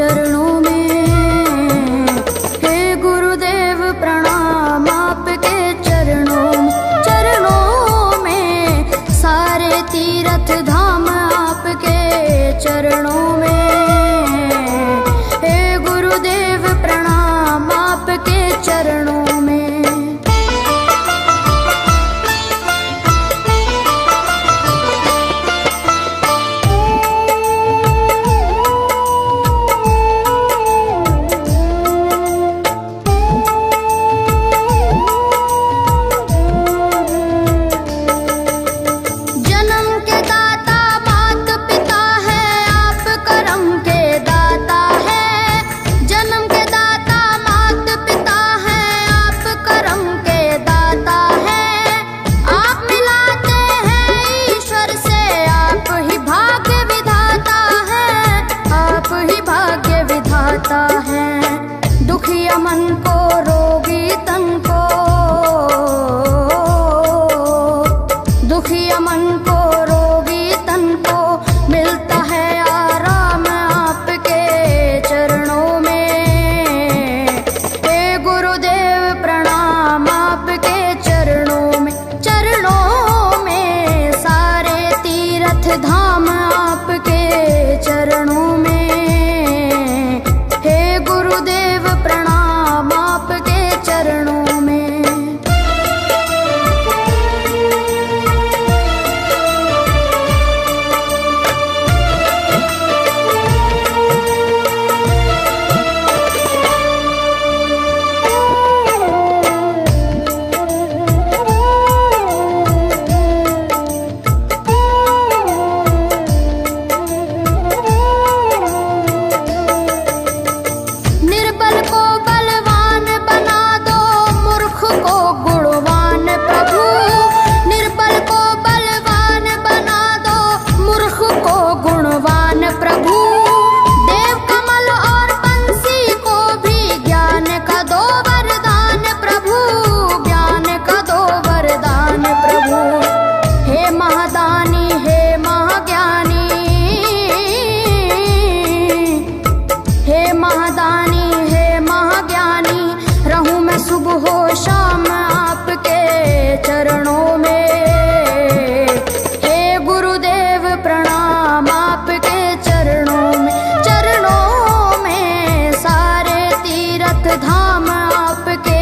चरणों में। हे गुरुदेव प्रणाम आपके चरणों में, सारे तीर्थ धाम आपके चरणों में। हे गुरुदेव प्रणाम आपके चरणों में। दुखिया मन को रोगी तन को, दुखिया मन को रोगी तन को मिलता है आराम आपके चरणों में। हे गुरुदेव प्रणाम आपके चरणों में, सारे तीर्थ धाम आपके चरणों में। गुरुदेव प्रणाम आपके चरणों में। सुबह शाम आपके चरणों में। हे गुरुदेव प्रणाम आपके चरणों में, सारे तीर्थ धाम आपके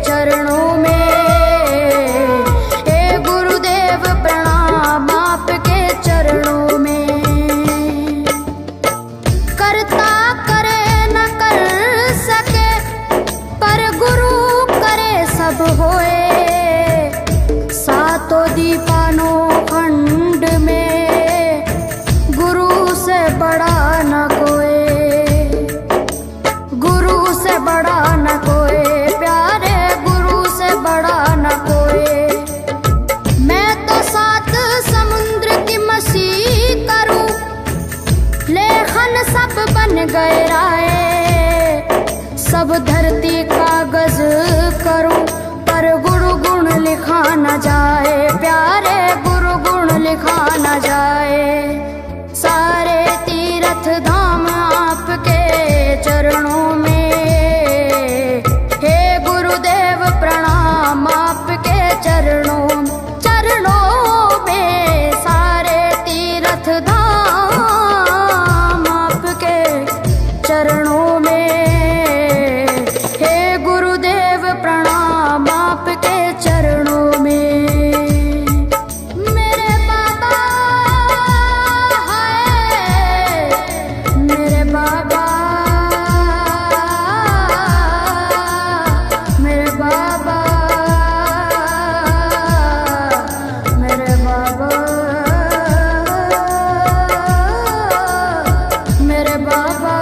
चरणों में। हे गुरुदेव प्रणाम आपके चरणों में। करता करे न कर सके पर गुरु करे सब होए। सातों दीपानों खंड में गुरु से बड़ा न कोई, गुरु से बड़ा न कोई, प्यारे गुरु से बड़ा न कोई। मैं तो सात समुद्र की मसीह करूं, लेखन सब बन गए राय। सब धरती कागज करूं पर गुरु गुण लिखा न जाए, प्यारे गुरु गुण लिखा न जाए। सारे तीर्थ धाम आपके चरणों में। हे गुरुदेव प्रणाम आपके चरणों में, सारे तीर्थ धाम आपके चरणों में। गुरुदेव प्रणाम आपके चरणों में। मेरे बाबा है, मेरे बाबा, मेरे बाबा, मेरे बाबा, मेरे बाबा।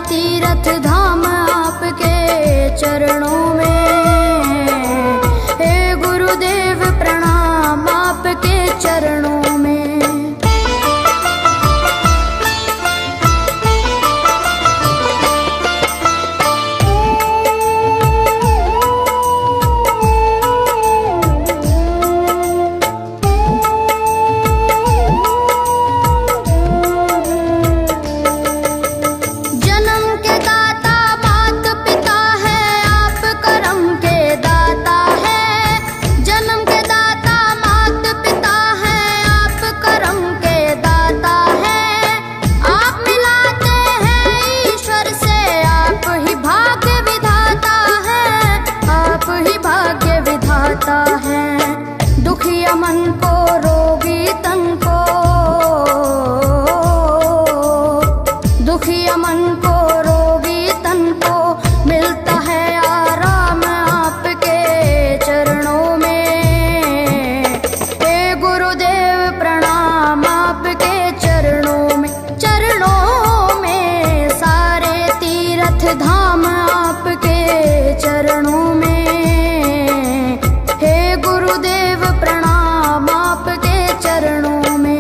तीर्थ धाम आपके चरणों में। हे गुरुदेव प्रणाम आपके चरणों में। दुखिया मन को रोगी तन को, दुखिया मन को रोगी तन को मिलता है आराम आपके चरणों में। हे गुरुदेव प्रणाम आपके चरणों में। चरणों में सारे तीर्थ धाम आपके चरणों में। गुरुदेव प्रणाम आपके चरणों में।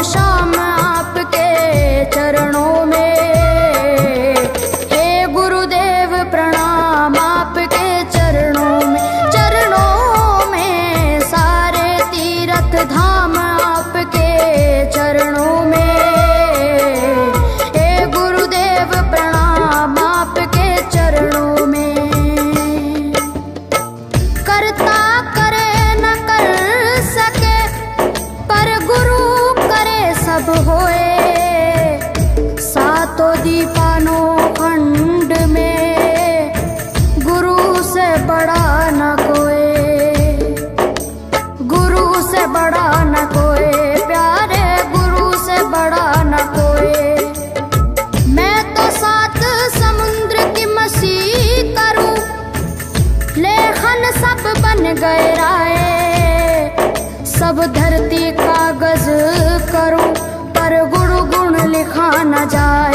शाम आपके चरणों में। हे गुरुदेव प्रणाम आपके चरणों में। चरणों में सारे तीर्थ धाम आपके चरणों में। हे गुरुदेव प्रणाम आपके चरणों में। करता करे न कर सके पर गुरु सब होए। सातों दीपानों खंड में गुरु से बड़ा न कोई, गुरु से बड़ा न कोई प्यारे, गुरु से बड़ा न कोई। मैं तो सात समुद्र की मसीह करूं, लेखन सब बन गए राय। सब धरती कागज करूं पर गुरु गुण लिखा न जाए।